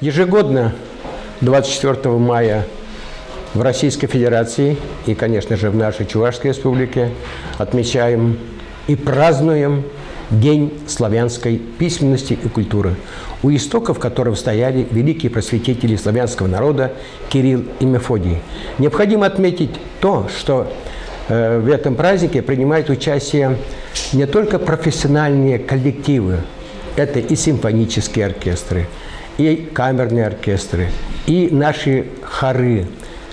Ежегодно 24 мая в Российской Федерации и, конечно же, в нашей Чувашской Республике отмечаем и празднуем День славянской письменности и культуры, у истоков которого стояли великие просветители славянского народа Кирилл и Мефодий. Необходимо отметить то, что в этом празднике принимают участие не только профессиональные коллективы, это и симфонические оркестры, и камерные оркестры, и наши хоры,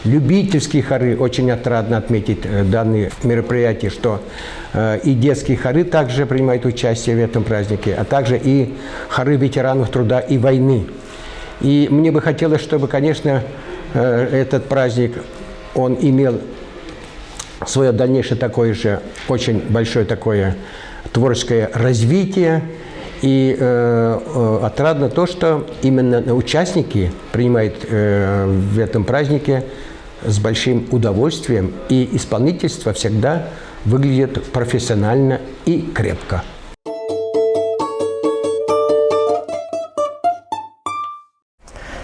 любительские хоры. Очень отрадно отметить данные мероприятия, что и детские хоры также принимают участие в этом празднике, а также и хоры ветеранов труда и войны. И мне бы хотелось, чтобы, конечно, этот праздник, он имел свое дальнейшее такое же, очень большое такое творческое развитие. И отрадно то, что именно участники принимают в этом празднике с большим удовольствием, и исполнительство всегда выглядит профессионально и крепко.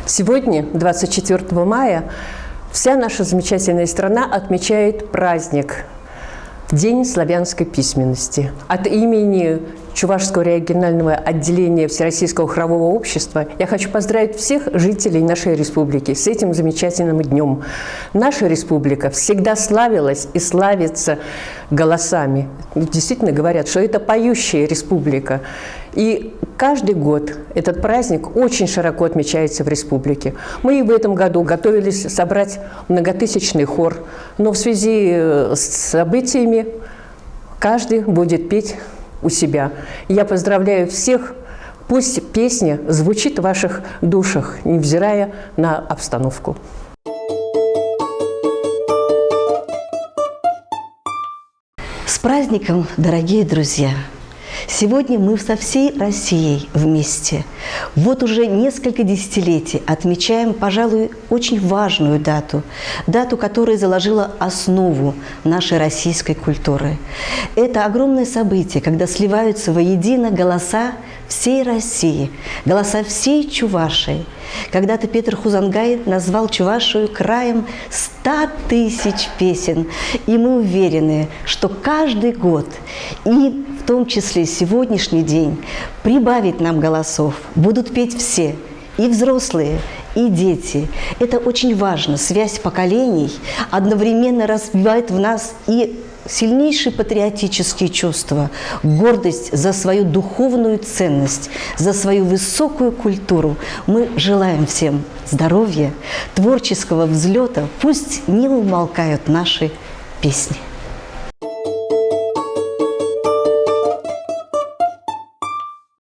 Сегодня, 24 мая, вся наша замечательная страна отмечает праздник День славянской письменности. От имени Чувашского регионального отделения Всероссийского хорового общества я хочу поздравить всех жителей нашей республики с этим замечательным днем. Наша республика всегда славилась и славится голосами. Действительно говорят, что это поющая республика. И каждый год этот праздник очень широко отмечается в республике. Мы и в этом году готовились собрать многотысячный хор, но в связи с событиями каждый будет петь у себя. Я поздравляю всех. Пусть песня звучит в ваших душах, невзирая на обстановку. С праздником, дорогие друзья! Сегодня мы со всей Россией вместе. Вот уже несколько десятилетий отмечаем, пожалуй, очень важную дату. Дату, которая заложила основу нашей российской культуры. Это огромное событие, когда сливаются воедино голоса всей России, голоса всей Чувашии. Когда-то Петр Хузангай назвал Чувашию краем 100 тысяч песен. И мы уверены, что каждый год, и в том числе сегодняшний день, прибавит нам голосов. Будут петь все, и взрослые, и дети. Это очень важно. Связь поколений одновременно развивает в нас и сильнейшие патриотические чувства, гордость за свою духовную ценность, за свою высокую культуру. Мы желаем всем здоровья, творческого взлета. Пусть не умолкают наши песни.